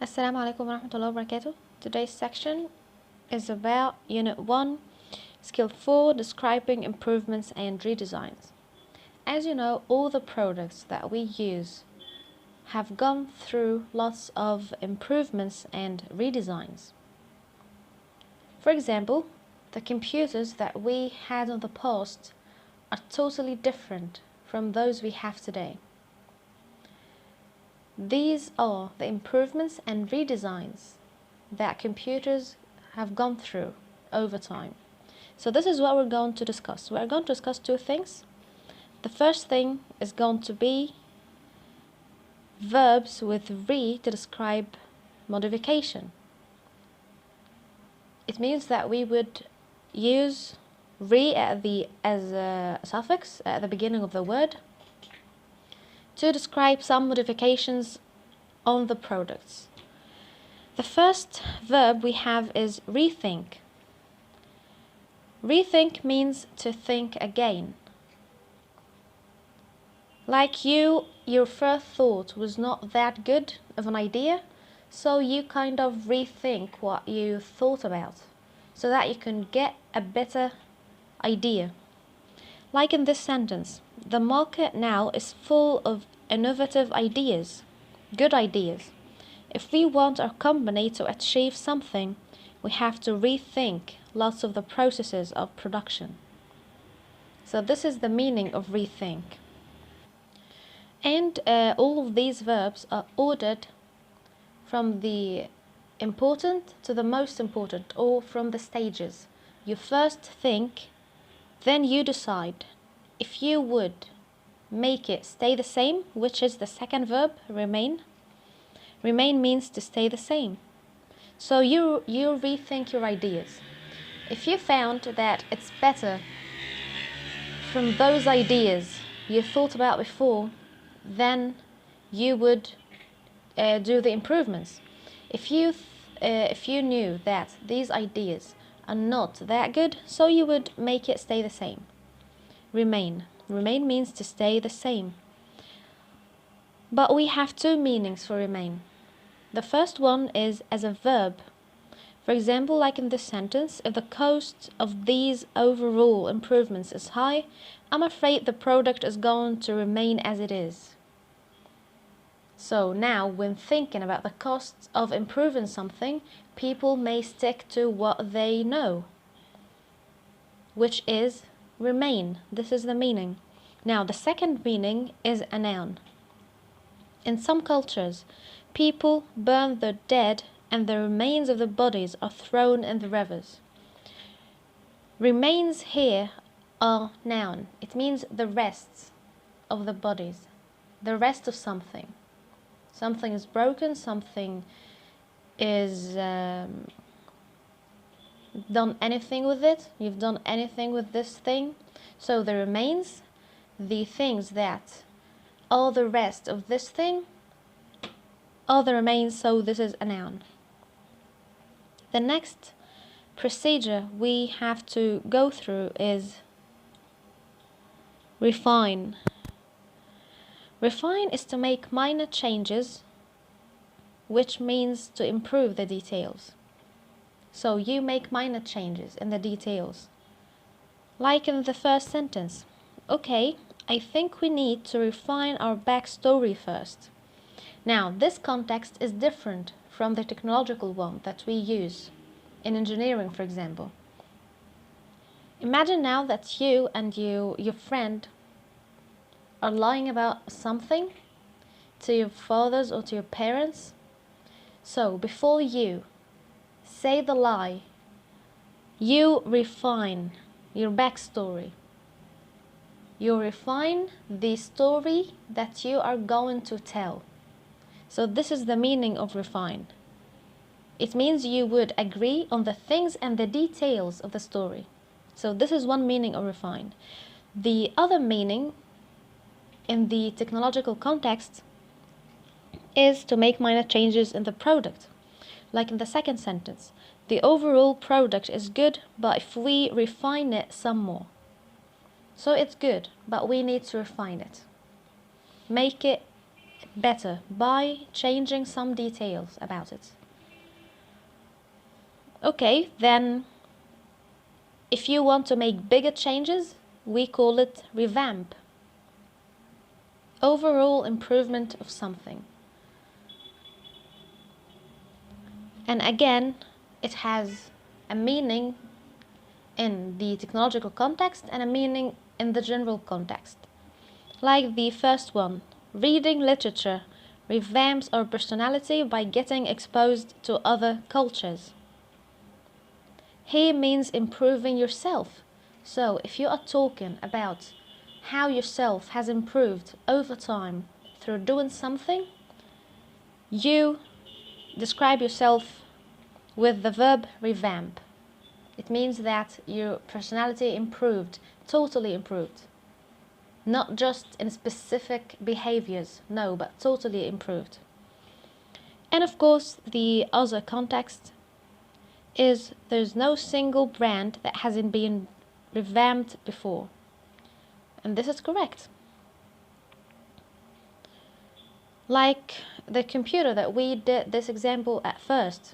Assalamu alaikum warahmatullahi wabarakatuh. Today's section is about Unit 1, Skill 4, Describing Improvements and Redesigns. As you know, all the products that we use have gone through lots of improvements and redesigns. For example, the computers that we had in the past are totally different from those we have today. These are the improvements and redesigns that computers have gone through over time. So this is what we're going to discuss. We're going to discuss two things. The first thing is going to be verbs with re to describe modification. It means that we would use re as a suffix at the beginning of the word to describe some modifications on the products. The first verb we have is rethink. Rethink means to think again. Like your first thought was not that good of an idea, so you kind of rethink what you thought about so that you can get a better idea. Like in this sentence, the market now is full of innovative ideas, good ideas. If we want our company to achieve something, we have to rethink lots of the processes of production. So this is the meaning of rethink. And all of these verbs are ordered from the important to the most important, or from the stages. You first think, then you decide if you would make it stay the same, which is the second verb, remain. Remain means to stay the same. So you rethink your ideas. If you found that it's better from those ideas you thought about before, then you would do the improvements. If you knew that these ideas are not that good, so you would make it stay the same. Remain. Remain means to stay the same. But we have two meanings for remain. The first one is as a verb. For example, like in this sentence, if the cost of these overall improvements is high, I'm afraid the product is going to remain as it is. So now, when thinking about the costs of improving something, people may stick to what they know, which is remain. This is the meaning. Now, the second meaning is a noun. In some cultures, people burn the dead and the remains of the bodies are thrown in the rivers. Remains here are noun. It means the rests of the bodies, the rest of something. Something is broken, something is done anything with it, you've done anything with this thing. So the remains, the things that are the rest of this thing, are the remains, so this is a noun. The next procedure we have to go through is refine. Refine is to make minor changes, which means to improve the details. So you make minor changes in the details. Like in the first sentence. Okay, I think we need to refine our backstory first. Now, this context is different from the technological one that we use in engineering, for example. Imagine now that you and your friend are lying about something to your fathers or to your parents. So before you say the lie, you refine your backstory. You refine the story that you are going to tell. So this is the meaning of refine. It means you would agree on the things and the details of the story. So this is one meaning of refine. The other meaning in the technological context is to make minor changes in the product. Like in the second sentence, the overall product is good, but if we refine it some more. So it's good, but we need to refine it. Make it better by changing some details about it. Okay, then if you want to make bigger changes, we call it revamp. Overall improvement of something. And again, it has a meaning in the technological context and a meaning in the general context. Like the first one, reading literature revamps our personality by getting exposed to other cultures. Here means improving yourself. So if you are talking about how yourself has improved over time through doing something, you describe yourself with the verb revamp. It means that your personality improved, totally improved. Not just in specific behaviors, no, but totally improved. And of course, the other context is there's no single brand that hasn't been revamped before. And this is correct. Like the computer that we did this example at first.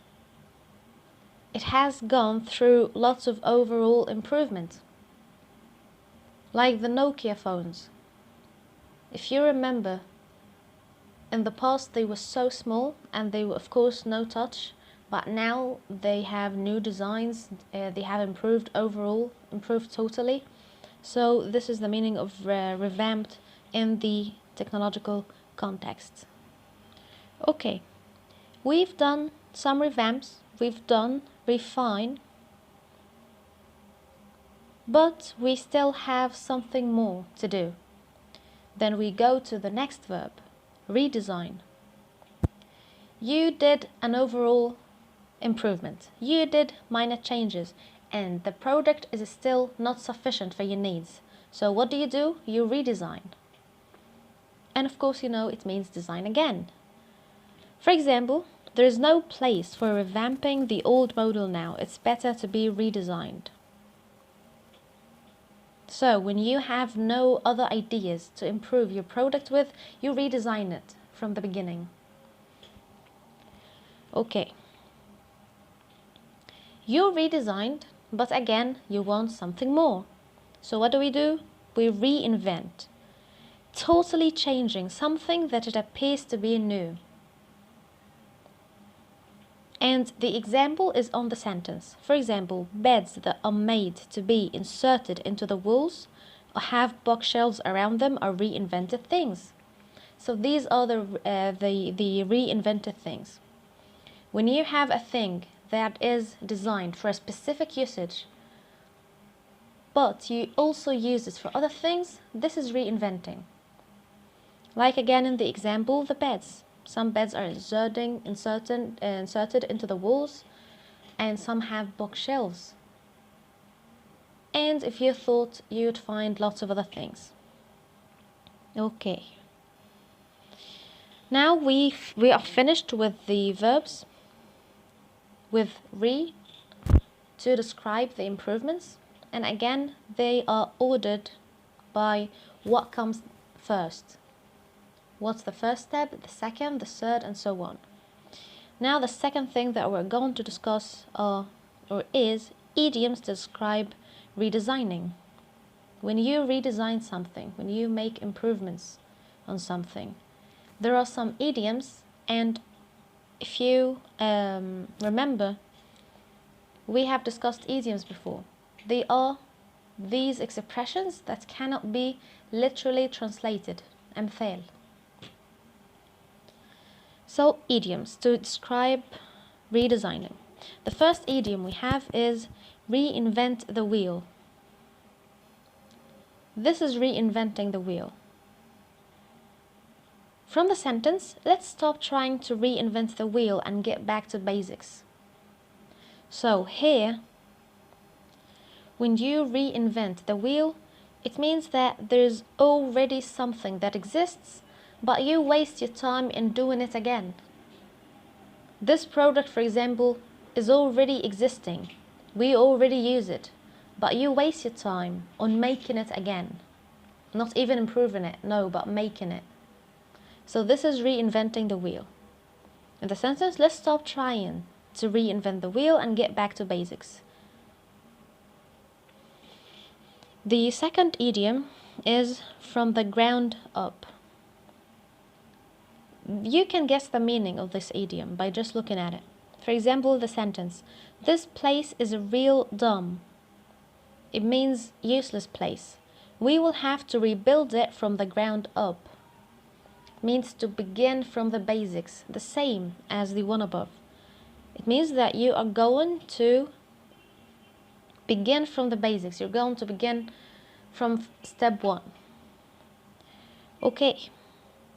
It has gone through lots of overall improvement. Like the Nokia phones. If you remember, in the past they were so small and they were of course no touch, but now they have new designs, they have improved overall, improved totally. So this is the meaning of revamped in the technological context. Okay, we've done some revamps, we've done refine, but we still have something more to do. Then we go to the next verb, redesign. You did an overall improvement. You did minor changes, and the product is still not sufficient for your needs. So what do? You redesign. And of course, you know it means design again. For example, there is no place for revamping the old model now. It's better to be redesigned. So when you have no other ideas to improve your product with, you redesign it from the beginning. Okay. You redesigned, but again, you want something more. So what do? We reinvent. Totally changing something that it appears to be new. And the example is on the sentence. For example, beds that are made to be inserted into the walls or have bookshelves around them are reinvented things. So these are the reinvented things. When you have a thing that is designed for a specific usage, but you also use it for other things, this is reinventing. Like again in the example, the beds. Some beds are inserted into the walls, and some have bookshelves. And if you thought, you'd find lots of other things. Okay. Now we are finished with the verbs, with re to describe the improvements, and again they are ordered by what comes first. What's the first step, the second, the third, and so on. Now the second thing that we're going to discuss is idioms to describe redesigning. When you redesign something, when you make improvements on something, there are some idioms, and if you remember, we have discussed idioms before. They are these expressions that cannot be literally translated, أمثال. So idioms to describe redesigning. The first idiom we have is reinvent the wheel. This is reinventing the wheel. From the sentence, let's stop trying to reinvent the wheel and get back to basics. So here, when you reinvent the wheel, it means that there's already something that exists, but you waste your time in doing it again. This product, for example, is already existing. We already use it, but you waste your time on making it again. Not even improving it, no, but making it. So this is reinventing the wheel. In the sentence, let's stop trying to reinvent the wheel and get back to basics. The second idiom is from the ground up. You can guess the meaning of this idiom by just looking at it. For example, the sentence, this place is a real dump. It means useless place. We will have to rebuild it from the ground up. It means to begin from the basics, the same as the one above. It means that you are going to begin from the basics. You're going to begin from step 1. Okay,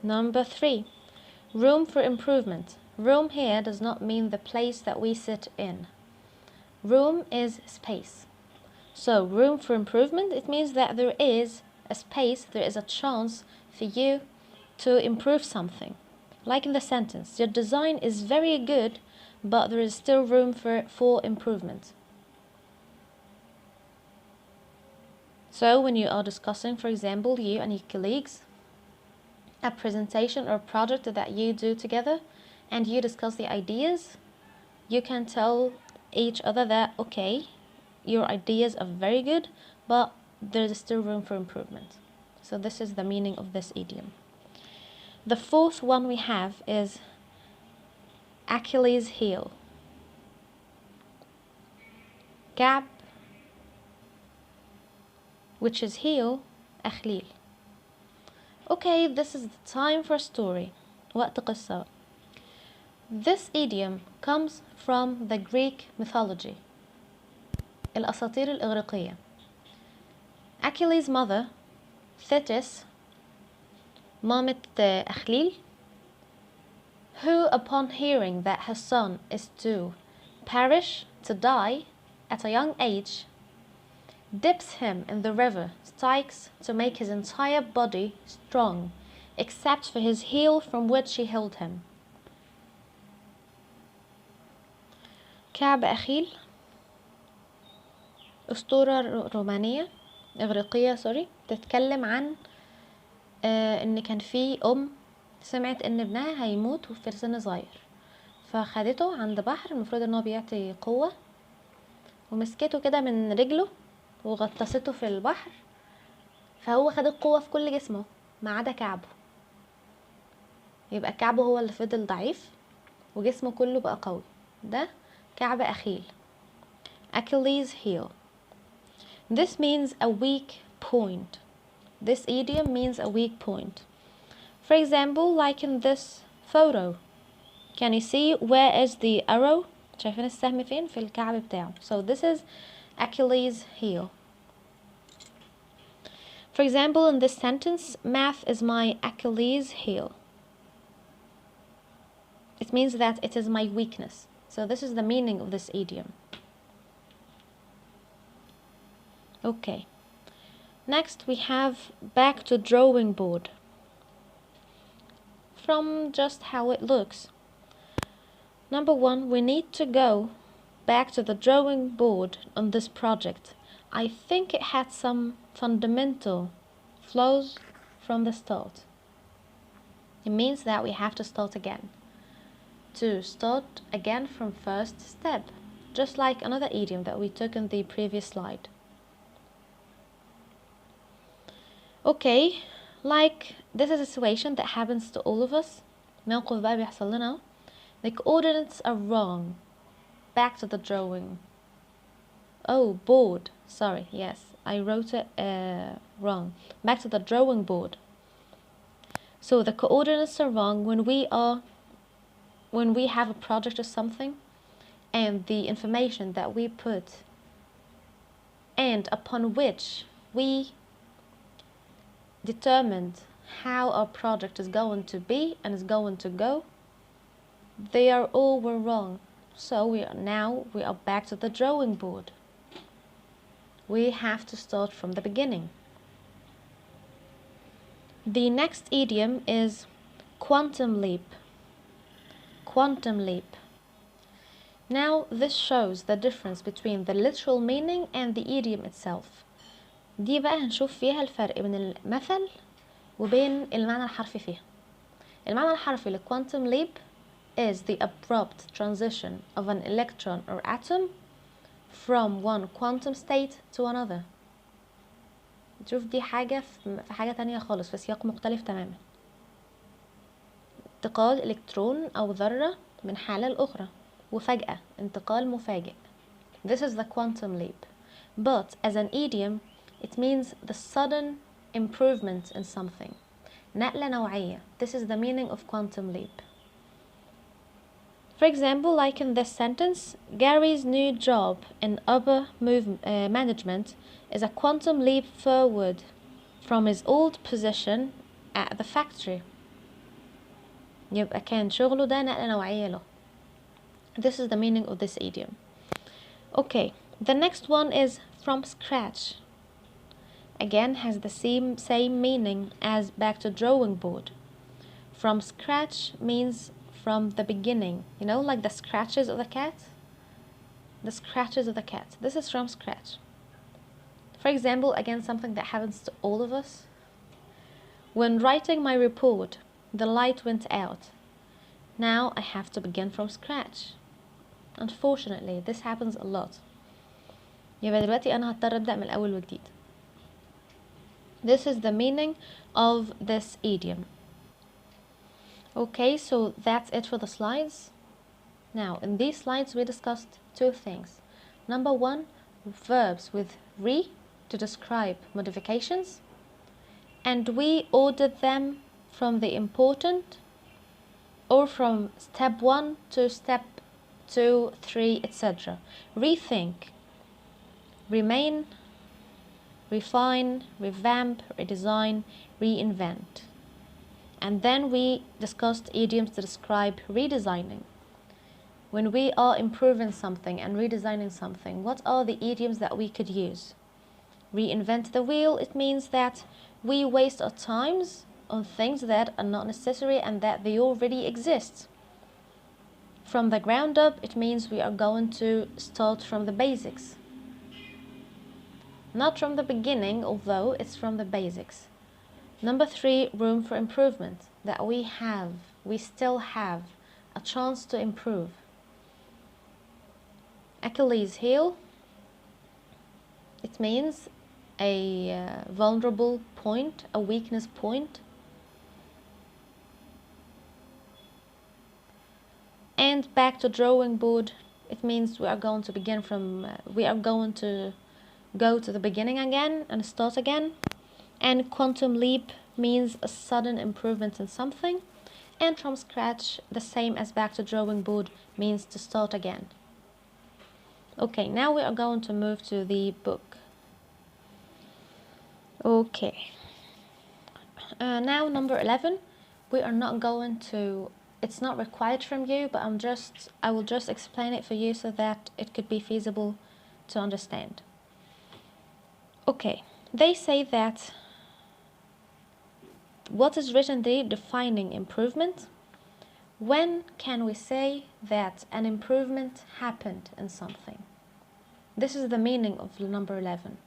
number 3, room for improvement. Room here does not mean the place that we sit in. Room is space. So room for improvement, it means that there is a space, there is a chance for you to improve something. Like in the sentence, your design is very good, but there is still room for improvement. So when you are discussing, for example, you and your colleagues, a presentation or project that you do together, and you discuss the ideas, you can tell each other that, okay, your ideas are very good, but there's still room for improvement. So this is the meaning of this idiom. The fourth one we have is Achilles heel. Gap, which is heel, أخليل. Okay, this is the time for a story. وقت قصة. This idiom comes from the Greek mythology. الأساطير الإغريقية. Achilles' mother, Thetis, مامة أخليل, who upon hearing that her son is to perish, to die at a young age, dips him in the river Styx to make his entire body strong, except for his heel from which she held him. كعب أخيل أسطورة رومانية إغريقية تتكلم عن إن كان في سمعت إن ابنها هيموت في سن صغير، فخدته عند بحر المفروض إن هو بيعطي قوة، ومسكته كده من رجله وغطسته في البحر، فهو خد القوة في كل جسمه ما عدا كعبه. يبقى كعبه هو اللي فضل ضعيف وجسمه كله بقى قوي. ده كعب أخيل، Achilles heel. This means a weak point. This idiom means a weak point. For example, like in this photo, can you see where is the arrow? شايفين السهم فين؟ في الكعب بتاعه. So this is Achilles heel. For example, in this sentence, math is my Achilles heel. It means that it is my weakness. So this is the meaning of this idiom. Okay. Next we have back to drawing board. From just how it looks. Number 1, we need to go back to the drawing board on this project. I think it had some fundamental flaws from the start. It means that we have to start again. To start again from first step, just like another idiom that we took in the previous slide. Okay, like this is a situation that happens to all of us. موقف بقى بيحصل لنا. The coordinates are wrong. Back to the drawing. Oh, board. Sorry, yes, I wrote it wrong. Back to the drawing board. So the coordinates are wrong when we have a project or something, and the information that we put and upon which we determined how our project is going to be and is going to go, they are all were wrong. So we are back to the drawing board. We have to start from the beginning. The next idiom is quantum leap. Quantum leap. Now this shows the difference between the literal meaning and the idiom itself. دي بقى هنشوف فيها الفرق بين المثل وبين المعنى الحرفي فيها. المعنى الحرفي ل quantum leap is the abrupt transition of an electron or atom from one quantum state to another. تشوف دي حاجة في حاجة تانية خالص، في سياق مختلف تماما. انتقال إلكترون أو ذرة من حالة لأخرى، وفجأة انتقال مفاجئ. This is the quantum leap. But as an idiom, it means the sudden improvement in something. نقلة نوعية. This is the meaning of quantum leap. For example, like in this sentence, Gary's new job in upper management is a quantum leap forward from his old position at the factory. يبقى كان شغله ده نقلة نوعية له. This is the meaning of this idiom. Okay, the next one is from scratch. Again, has the same meaning as back to drawing board. From scratch means from the beginning, you know, like the scratches of the cat. The scratches of the cat. This is from scratch. For example, again, something that happens to all of us. When writing my report, the light went out. Now I have to begin from scratch. Unfortunately, this happens a lot. يبقى دلوقتي أنا هضطر أبدأ من الأول وجديد. This is the meaning of this idiom. Okay, so that's it for the slides. Now, in these slides, we discussed two things. Number one, verbs with re to describe modifications. And we ordered them from the important or from step 1 to step 2, 3, etc. Rethink, remain, refine, revamp, redesign, reinvent. And then we discussed idioms to describe redesigning. When we are improving something and redesigning something, what are the idioms that we could use? Reinvent the wheel, it means that we waste our times on things that are not necessary and that they already exist. From the ground up, it means we are going to start from the basics. Not from the beginning, although it's from the basics. Number 3, room for improvement, that we still have a chance to improve. Achilles heel, it means a vulnerable point, a weakness point. And back to drawing board, it means we are going to begin from, we are going to go to the beginning again and start again. And quantum leap means a sudden improvement in something. And from scratch, the same as back to drawing board, means to start again. Okay, now we are going to move to the book. Okay. Now number 11, we are not going to, it's not required from you, but I will just explain it for you so that it could be feasible to understand. Okay, they say that what is written there defining improvement? When can we say that an improvement happened in something? This is the meaning of number 11.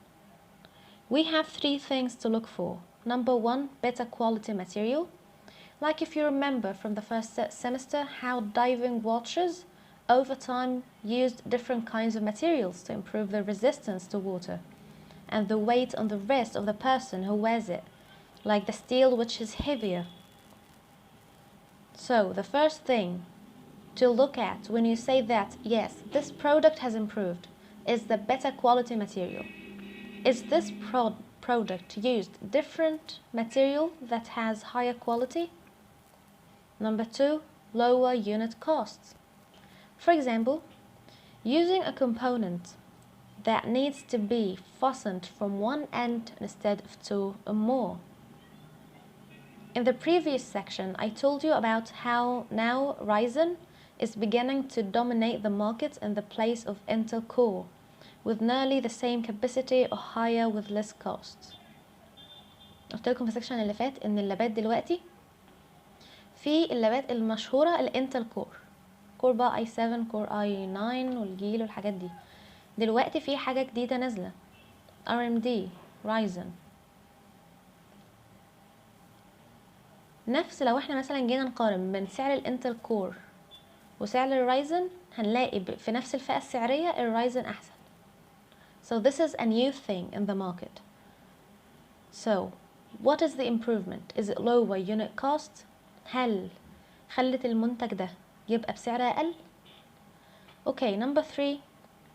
We have 3 things to look for. Number 1, better quality material. Like if you remember from the first semester how diving watches over time used different kinds of materials to improve the resistance to water and the weight on the wrist of the person who wears it, like the steel which is heavier. So the first thing to look at when you say that, yes, this product has improved, is the better quality material. Is this product used different material that has higher quality? Number 2, lower unit costs. For example, using a component that needs to be fastened from one end instead of 2 or more. In the previous section, I told you about how now Ryzen is beginning to dominate the market in the place of Intel Core, with nearly the same capacity or higher with less costs. قلت لكم في السكشن اللي فات ان اللابات دلوقتي في اللابات المشهورة الانتل كور بقى i7 كور i9 والجيل والحاجات دي. دلوقتي في حاجة جديدة نازلة RMD Ryzen. نفس لو احنا مثلا جينا نقارن بين سعر الانتل كور وسعر الرايزن، هنلاقي في نفس الفئة السعرية الرايزن أحسن. So this is a new thing in the market. So what is the improvement? Is it lower unit cost? هل خلت المنتج ده يبقى بسعر أقل؟ Okay, number 3,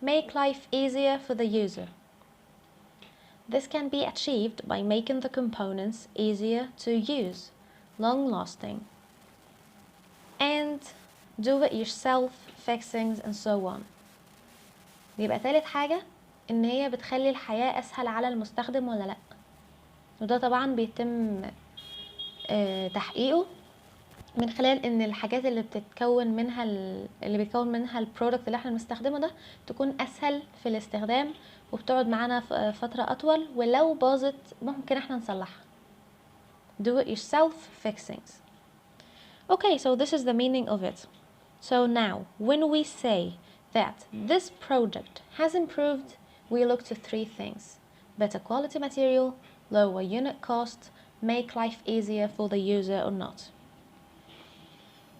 make life easier for the user. This can be achieved by making the components easier to use, long-lasting, and do-it-yourself fixings and so on. يبقى ثالث حاجة إن هي بتخلي الحياة أسهل على المستخدم ولا لأ، وده طبعا بيتم تحقيقه من خلال ان الحاجات اللي بتتكون منها اللي بيكون منها البرودكت اللي احنا بنستخدمه ده تكون اسهل في الاستخدام وبتقعد معانا فترة اطول، ولو باظت ممكن احنا نصلحها. Do it yourself fixings. Okay, so this is the meaning of it. So now when we say that this project has improved, we look to 3 things: better quality material, lower unit cost, make life easier for the user or not.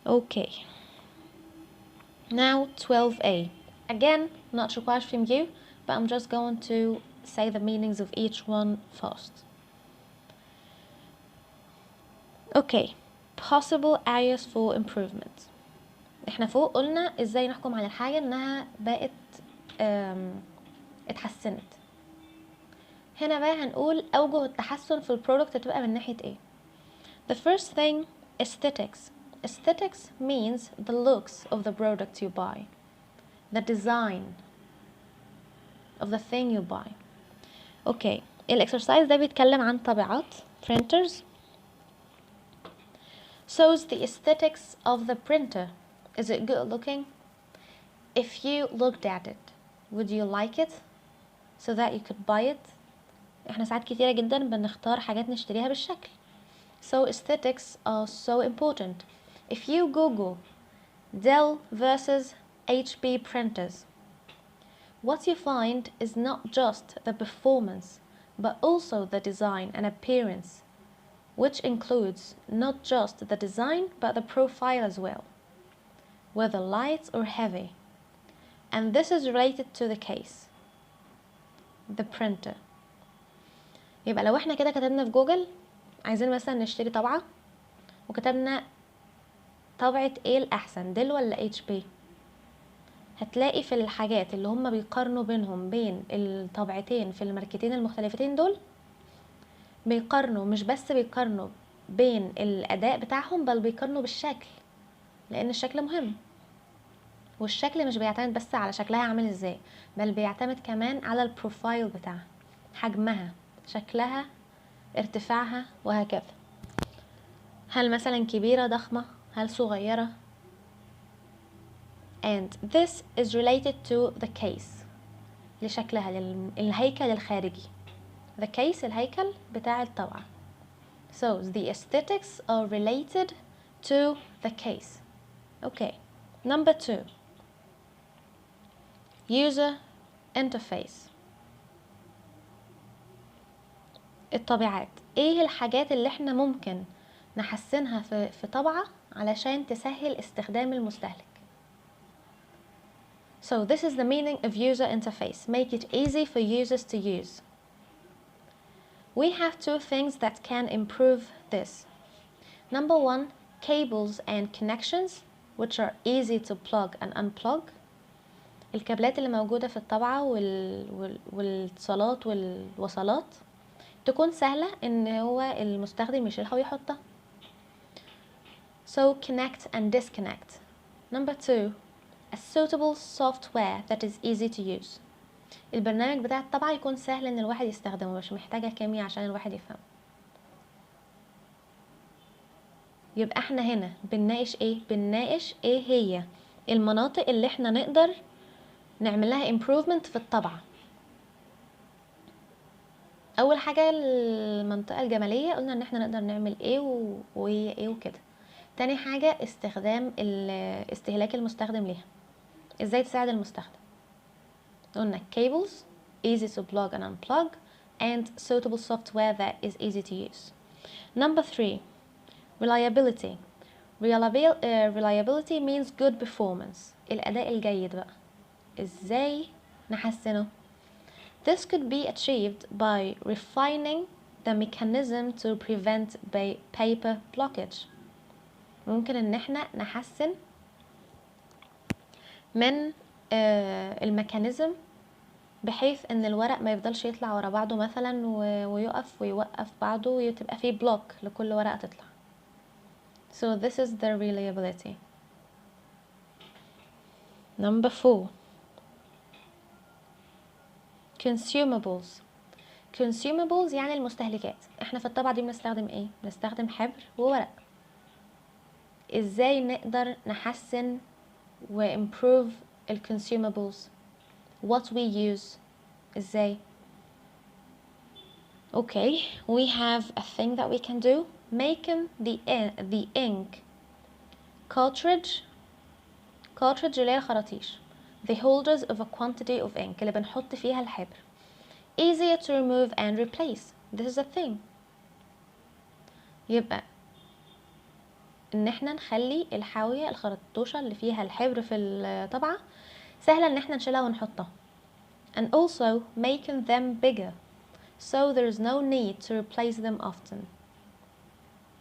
Okay, now 12a. Again, not required from you, but I'm just going to say the meanings of each one first. Okay, possible areas for improvement. احنا فوق قلنا ازاي نحكم على الحاجة انها بقت اتحسنت. هنا بقى هنقول اوجه التحسن في البرودكت تبقى من ناحية ايه. The first thing, aesthetics. Aesthetics means the looks of the product you buy, the design of the thing you buy. Okay, الexercise ده بيتكلم عن طبيعات printers. Shows the aesthetics of the printer. Is it good looking? If you looked at it, would you like it so that you could buy it? احنا ساعات كتيرة جدا بنختار حاجات نشتريها بالشكل. So aesthetics are so important. If you Google Dell versus HP printers, what you find is not just the performance, but also the design and appearance, which includes not just the design, but the profile as well, whether light or heavy. And this is related to the case, the printer. يبقى لو احنا كده كتبنا في جوجل عايزين مثلا نشتري طبعة، وكتبنا طبعة ايه الأحسن، ديل ولا HP، هتلاقي في الحاجات اللي هم بيقارنوا بينهم بين الطبعتين في الماركتين المختلفتين دول، بيقارنوا مش بس بيقارنوا بين الأداء بتاعهم، بل بيقارنوا بالشكل، لأن الشكل مهم. والشكل مش بيعتمد بس على شكلها عامل ازاي، بل بيعتمد كمان على البروفايل بتاعها، حجمها، شكلها، ارتفاعها، وهكذا. هل مثلا كبيرة ضخمة، هل صغيرة. And this is related to the case، لشكلها، الهيكل الخارجي. The case الهيكل بتاع الطبعة. So the aesthetics are related to the case. Okay, number 2, user interface. الطبيعات، ايه الحاجات اللي احنا ممكن نحسنها في طبعة علشان تسهل استخدام المستهلك. So this is the meaning of user interface. Make it easy for users to use. We have 2 things that can improve this. Number 1, cables and connections, which are easy to plug and unplug. الكابلات اللي موجودة في الطبعة والاتصالات والوصلات تكون سهلة ان هو المستخدم يشيلها ويحطها. So connect and disconnect. Number 2, a suitable software that is easy to use. البرنامج بتاع الطبعة يكون سهل ان الواحد يستخدمه، مش محتاجة كيمياء عشان الواحد يفهمه. يبقى احنا هنا بنناقش ايه هي المناطق اللي احنا نقدر نعمل لها improvement في الطبعة. اول حاجة المنطقة الجمالية، قلنا ان احنا نقدر نعمل ايه وهي ايه وكده. تاني حاجة استخدام استهلاك المستخدم ليها، ازاي تساعد المستخدم. قلنا cables easy to plug and unplug and suitable software that is easy to use. Number 3, reliability. Reliability means good performance. الأداء الجيد بقى إزاي نحسنه؟ This could be achieved by refining the mechanism to prevent paper blockage. ممكن ان احنا نحسن من الميكانيزم بحيث ان الورق ما يفضلش يطلع ورا بعضه مثلا ويقف ويوقف بعضه وتبقى فيه بلوك لكل ورقة تطلع. So this is the reliability. Number 4. Consumables يعني المستهلكات. احنا في الطبعة دي بنستخدم ايه؟ بنستخدم حبر وورق. ازاي نقدر نحسن و improve ال consumables؟ What we use؟ ازاي؟ Okay, we have a thing that we can do. Making the ink cartridge اللي هي الخراطيش. The holders of a quantity of ink اللي بنحط فيها الحبر. Easier to remove and replace. This is a thing. يبقى ان احنا نخلي الحاوية الخرطوشة اللي فيها الحبر في الطبعة سهلة ان احنا نشيلها ونحطها. And also making them bigger, so there is no need to replace them often.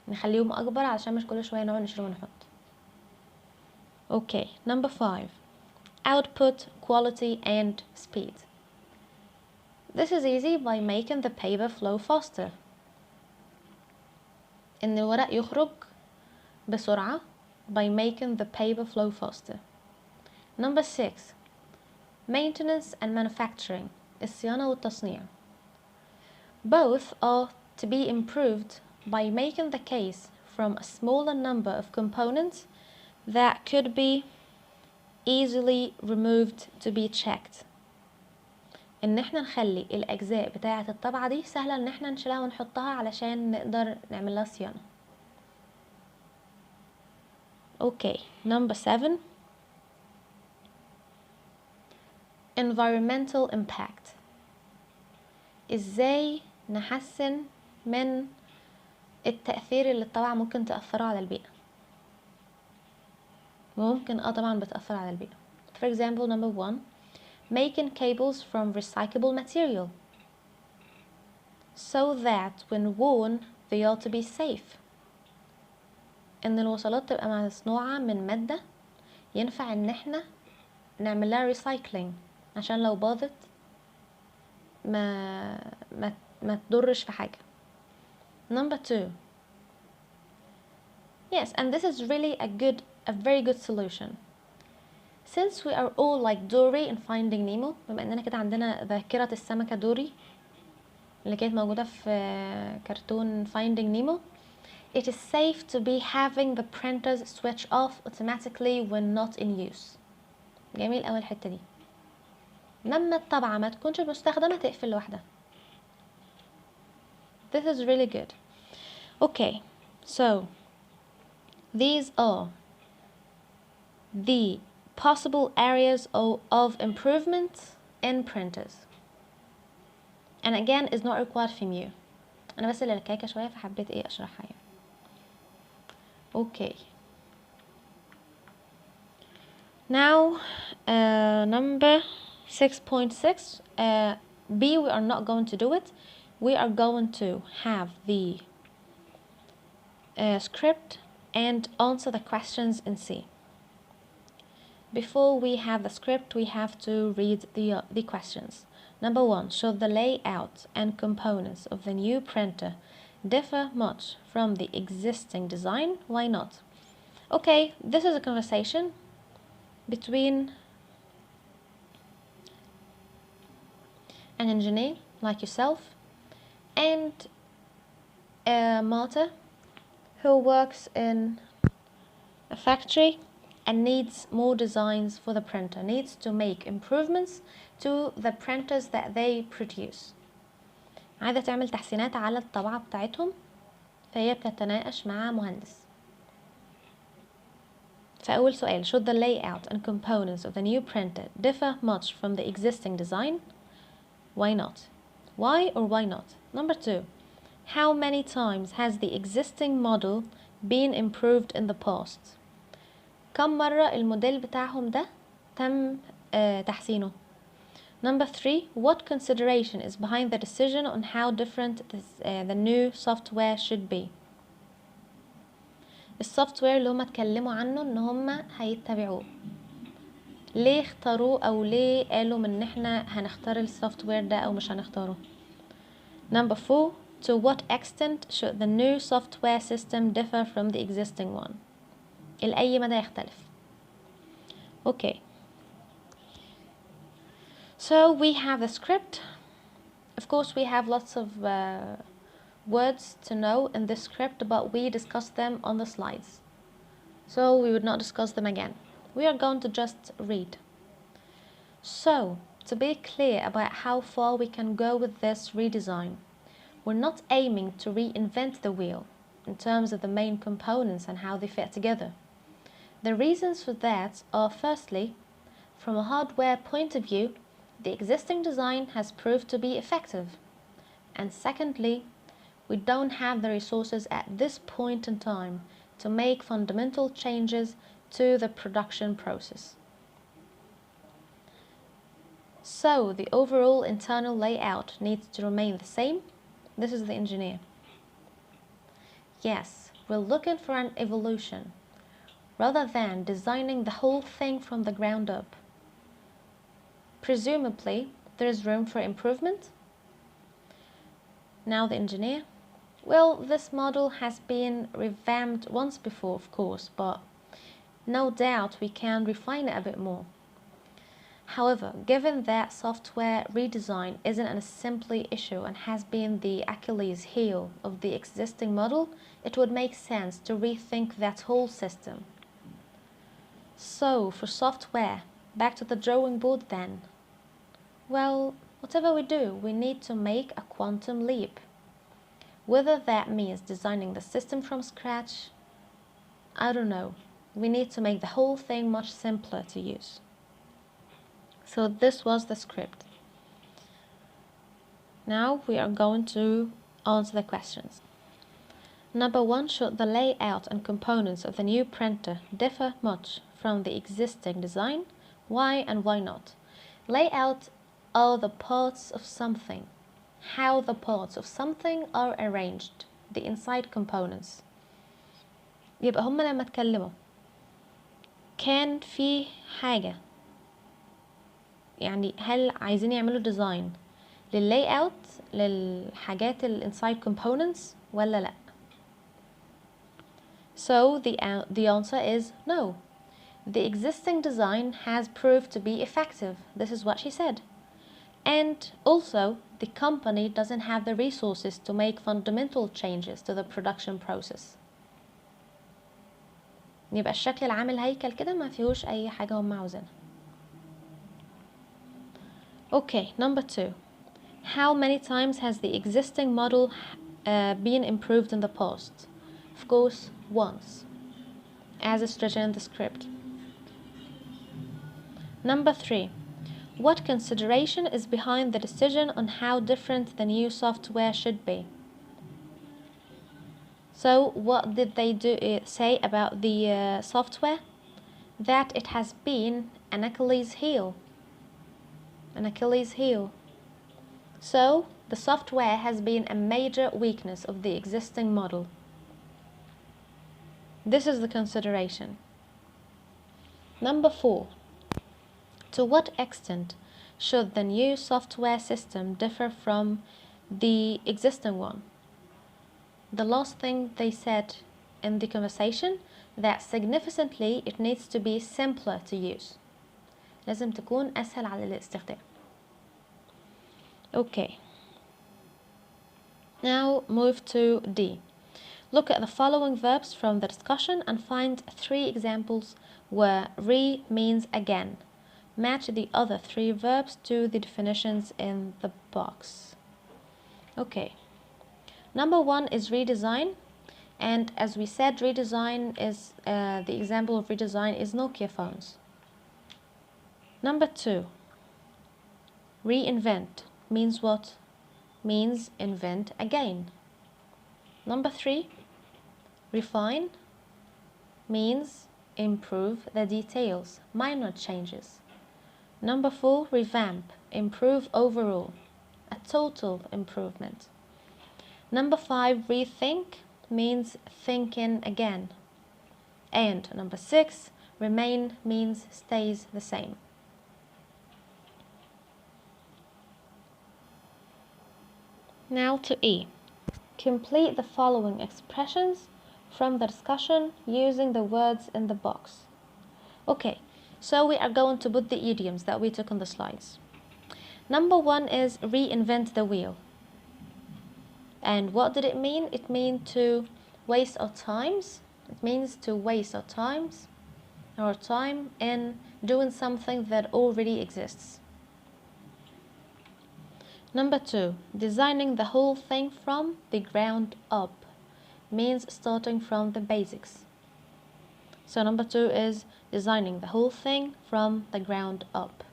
نخليهم اكبر علشان مش كل شوية نقعد نشيل ونحط. Okay, number 5. Output, quality and speed. This is easy by making the paper flow faster. ان الورق يخرج بسرعة by making the paper flow faster. Number 6. Maintenance and manufacturing. الصيانة والتصنيع. Both are to be improved by making the case from a smaller number of components that could be easily removed to be checked. ان احنا نخلي الاجزاء بتاعة الطبعة دي سهلة ان احنا نشيلها ونحطها علشان نقدر نعمل لها صيانة. Okay, number 7. Environmental impact. ازاي نحسن من التأثير اللي الطبعة ممكن تأثره على البيئة. ممكن طبعا بتأثر على البيئة. For example, number 1. Making cables from recyclable material so that when worn they are to be safe. ان الوصلات تبقى مصنوعة من مادة ينفع ان احنا نعمل لها recycling عشان لو باظت ما تضرش في حاجة. Number 2. Yes, and this is really a very good solution. Since we are all like Dory in Finding Nemo, بما اننا كده عندنا ذاكرة السمكة دوري اللي كانت موجودة في كرتون Finding Nemo, it is safe to be having the printers switch off automatically when not in use. جميل أوي الحتة دي. لما الطبعة ما تكونش مستخدمة تقفل لوحدها. This is really good. Okay, so these are the possible areas of improvement in printers. And again, is not required from you. أنا بس اللي لكاكة شوية فحبيت أشرحها يعني. Okay. Now, number 6.6. B, we are not going to do it. We are going to have the script and answer the questions in C. Before we have the script, we have to read the questions. Number 1. Should the layout and components of the new printer differ much from the existing design? Why not? Okay, this is a conversation between an engineer like yourself and a martyr who works in a factory and needs more designs for the printer, needs to make improvements to the printers that they produce. عايزة تعمل تحسينات على الطبعة بتاعتهم فهي بتتناقش مع مهندس. فأول سؤال, should the layout and components of the new printer differ much from the existing design? Why not? Why or why not? Number 2, how many times has the existing model been improved in the past. كم مرة الموديل بتاعهم ده تم تحسينه. Number 3, what consideration is behind the decision on how different the new software should be. السوفتوير اللي هما اتكلموا عنه ان هما هيتبعوه، ليه اختاروه او ليه قالوا من احنا هنختار السوفتوير ده او مش هنختاره. Number 4, to what extent should the new software system differ from the existing one. لأي مدى يختلف. Okay. So we have the script. Of course we have lots of words to know in this script, but we discussed them on the slides, so we would not discuss them again. We are going to just read. So, to be clear about how far we can go with this redesign, we're not aiming to reinvent the wheel in terms of the main components and how they fit together. The reasons for that are, firstly, from a hardware point of view, the existing design has proved to be effective, and secondly, we don't have the resources at this point in time to make fundamental changes to the production process. So the overall internal layout needs to remain the same. This is the engineer. Yes, we're looking for an evolution rather than designing the whole thing from the ground up. Presumably, there is room for improvement. Now the engineer. Well, this model has been revamped once before, of course, but no doubt we can refine it a bit more. However, given that software redesign isn't a simply issue and has been the Achilles heel of the existing model, it would make sense to rethink that whole system. So, for software, back to the drawing board then. Well, whatever we do, we need to make a quantum leap. Whether that means designing the system from scratch, I don't know. We need to make the whole thing much simpler to use. So this was the script. Now we are going to answer the questions. Number 1, should the layout and components of the new printer differ much from the existing design? Why and why not? Layout are the parts of something. How the parts of something are arranged, the inside components. يبقى هم لما اتكلموا كان في حاجة، يعني هل عايزين يعملوا ديزاين لللاyout للحاجات inside components ولا لأ؟ So the answer is no. The existing design has proved to be effective. This is what she said. And also, the company doesn't have the resources to make fundamental changes to the production process. يبقى الشكل العام الهيكل كده ما فيهوش أي حاجة هم عاوزينها. Okay, number 2. How many times has the existing model been improved in the past? Of course, once, as is written in the script. Number 3. What consideration is behind the decision on how different the new software should be? So what did they say about the software? That it has been an Achilles heel. An Achilles heel. So the software has been a major weakness of the existing model. This is the consideration. Number 4. To what extent should the new software system differ from the existing one? The last thing they said in the conversation, that significantly it needs to be simpler to use. لازم تكون أسهل على الاستخدام. Okay. Now move to D. Look at the following verbs from the discussion and find 3 examples where re means again. Match the other 3 verbs to the definitions in the box. Okay. Number 1 is redesign, and as we said, redesign is the example of redesign is Nokia phones. Number 2, reinvent means what? Means invent again. Number 3, Refine means improve the details, minor changes. Number 4, revamp, improve overall, a total improvement. Number 5, rethink means thinking again. And number 6, remain means stays the same. Now to E. Complete the following expressions from the discussion using the words in the box. Okay, so we are going to put the idioms that we took on the slides. Number 1 is reinvent the wheel. And what did it mean? It means to waste our times. It means to waste our time in doing something that already exists. Number 2, designing the whole thing from the ground up means starting from the basics. So number 2 is designing the whole thing from the ground up.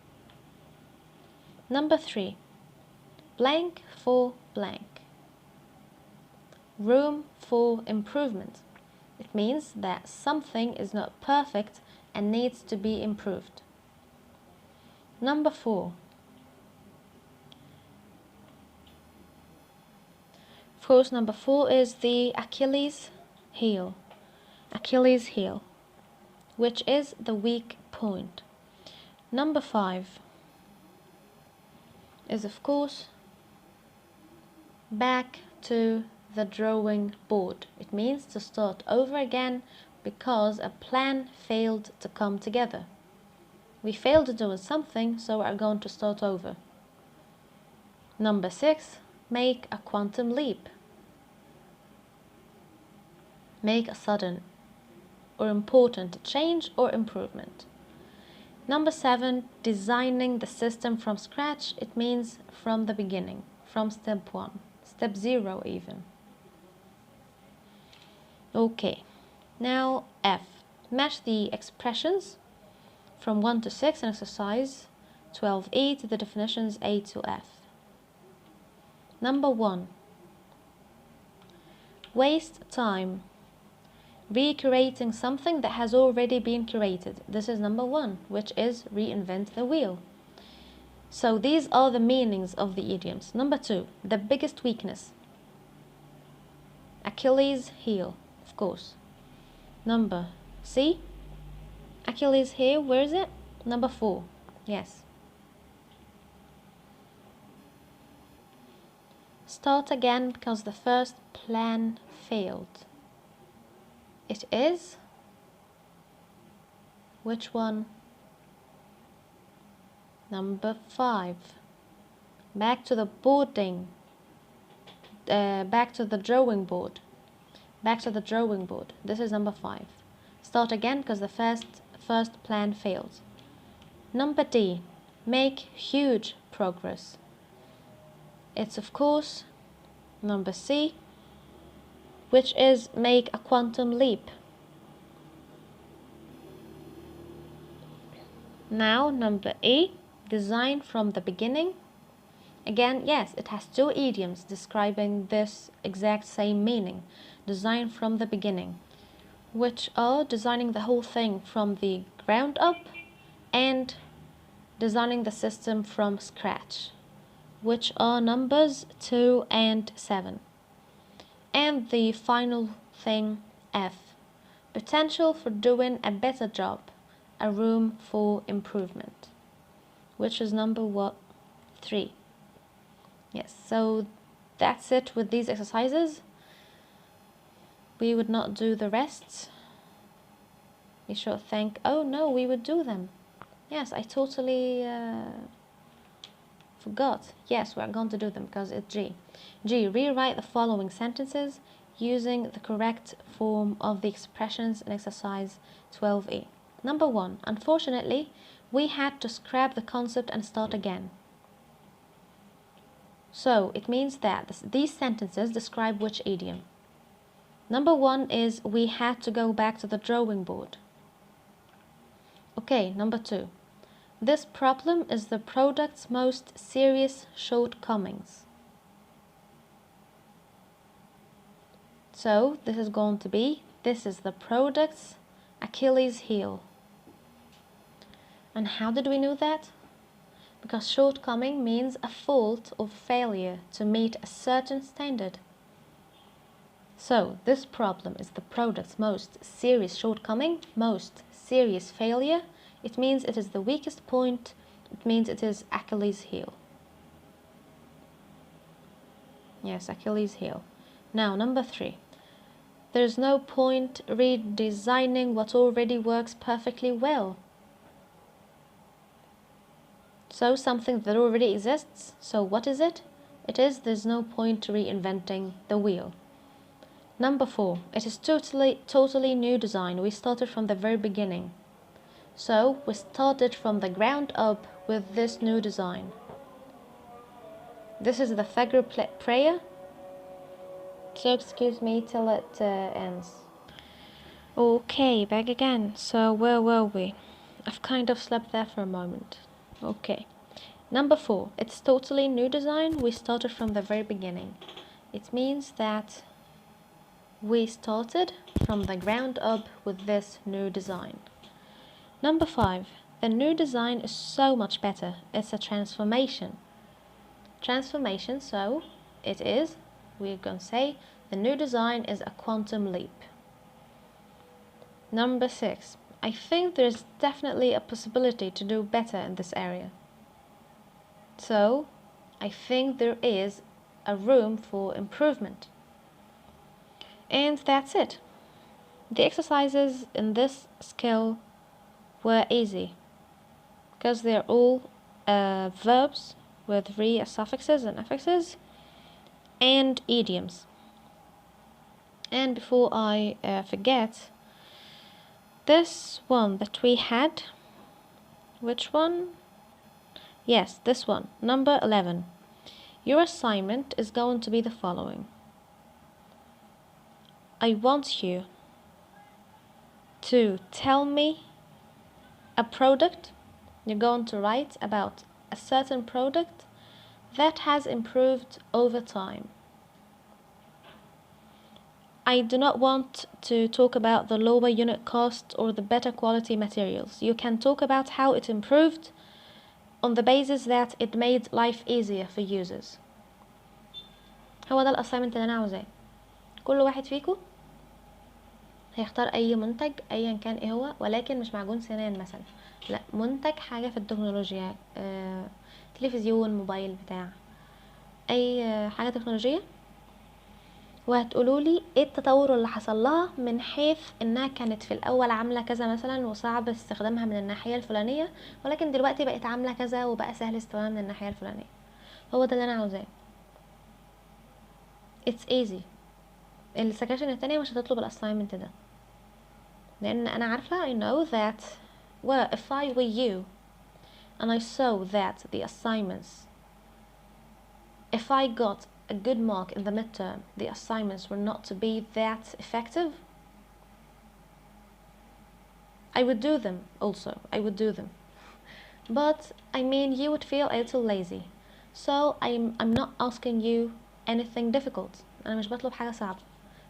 Number 3, blank for blank. Room for improvement. It means that something is not perfect and needs to be improved. Number 4, of course, number 4 is the Achilles heel. Achilles heel, which is the weak point. Number 5 is, of course, back to the drawing board. It means to start over again because a plan failed to come together. We failed to do something, so we're going to start over. Number 6, make a quantum leap. Make a sudden or important change or improvement. Number 7, designing the system from scratch. It means from the beginning, from step 1, step 0 even. Okay, now F. Match the expressions from 1 to 6 in exercise 12E to the definitions A to F. Number 1, waste time. Recreating something that has already been created. This is number 1, which is reinvent the wheel. So these are the meanings of the idioms. Number 2, the biggest weakness. Achilles heel, of course. Number C, Achilles heel, where is it? Number 4, yes. Start again because the first plan failed. It is, which one? Number 5. Back to the boarding. Back to the drawing board. Back to the drawing board. This is number 5. Start again because the first plan failed. Number D. Make huge progress. It's, of course, number C, which is make a quantum leap. Now number E, design from the beginning. Again, yes, it has 2 idioms describing this exact same meaning. Design from the beginning, which are designing the whole thing from the ground up and designing the system from scratch, which are numbers 2 and 7. And the final thing, F, potential for doing a better job, a room for improvement, which is number 3. Yes, so that's it with these exercises. We would not do the rest. We should think, oh no, we would do them. Yes, I totally forgot. Yes, we're going to do them because it's G. G, rewrite the following sentences using the correct form of the expressions in exercise 12E. Number 1, unfortunately, we had to scrap the concept and start again. So it means that these sentences describe which idiom. Number 1 is we had to go back to the drawing board. Okay, number 2. This problem is the product's most serious shortcomings. So this is going to be This is the product's Achilles heel. And how did we know that? Because shortcoming means a fault or failure to meet a certain standard. So this problem is the product's most serious shortcoming, most serious failure. It means it is the weakest point. It means it is Achilles heel. Yes, Achilles heel. Now, number 3. There's no point redesigning what already works perfectly well. So something that already exists. So what is it? It is there's no point reinventing the wheel. Number 4. It is totally new design. We started from the very beginning. So we started from the ground up with this new design. This is the Fajr prayer. So excuse me till it ends. Okay, back again. So where were we? I've kind of slept there for a moment. Okay. Number 4. It's totally new design. We started from the very beginning. It means that we started from the ground up with this new design. Number 5. The new design is so much better. It's a transformation. Transformation, so it is, we're going to say, the new design is a quantum leap. Number 6. I think there's definitely a possibility to do better in this area. So, I think there is a room for improvement. And that's it. The exercises in this skill were easy because they're all verbs with suffixes and affixes and idioms. And before I forget, this one that we had, which one? Yes, this one, number 11. Your assignment is going to be the following. I want you to tell me a product. You're going to write about a certain product that has improved over time. I do not want to talk about the lower unit cost or the better quality materials. You can talk about how it improved on the basis that it made life easier for users. هو ده الأسايمنت اللي أنا عاوزاه. كل واحد فيكم هيختار أي منتج أيا كان إيه هو، ولكن مش معجون سنان مثلا، لا، منتج حاجة في التكنولوجيا، تلفزيون، موبايل، بتاع أي حاجة تكنولوجية، وهتقولولي ايه التطور اللي حصل لها من حيث انها كانت في الاول عامله كذا مثلا وصعب استخدامها من الناحيه الفلانيه، ولكن دلوقتي بقت عامله كذا وبقى سهل استخدامها من الناحيه الفلانيه. هو ده اللي انا عاوزاه. it's easy. السكاشن التانية مش هتطلب الاساينمنت ده، لان انا عارفه I know that well if I were you and I saw that the assignments, if I got a good mark in the midterm, the assignments were not to be that effective, I would do them also. I would do them. But, I mean, you would feel a little lazy. So, I'm not asking you anything difficult. أنا مش بطلب حاجة صعبة.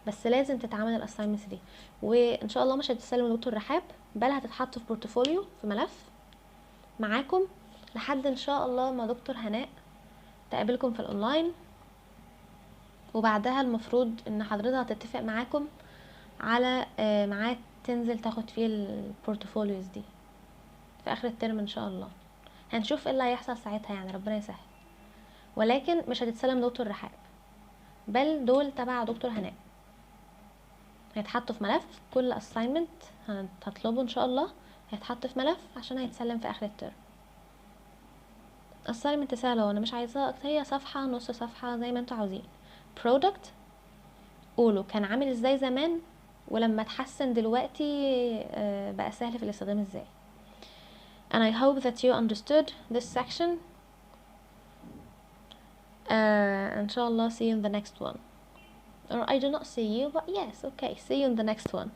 بس لازم تتعامل الأسايمنتس دي. وإن شاء الله مش هتستلم دكتور رحاب، بل هتتحط في بورتفوليو، في ملف معاكم لحد إن شاء الله ما دكتور هناء تقابلكم في الأونلاين. وبعدها المفروض إن حضرتها هتتفق معاكم على ميعاد تنزل تاخد فيه البورتفوليوز دي في اخر الترم ان شاء الله. هنشوف ايه اللي هيحصل ساعتها، يعني ربنا يسهل. ولكن مش هتتسلم دكتور رحاب، بل دول تبع دكتور هناء، هيتحطوا في ملف. كل assignment هتطلبه ان شاء الله هيتحط في ملف عشان هيتسلم في اخر الترم. assignment سهله وانا مش عايزاها اكتر، هي صفحه نص صفحه زي ما انتوا عاوزين. product قولوا كان عامل ازاي زمان ولما اتحسن دلوقتي بقى سهل في الاستخدام ازاي. and I hope that you understood this section. inshallah see you in the next one, or I do not see you, but yes, okay, see you in the next one.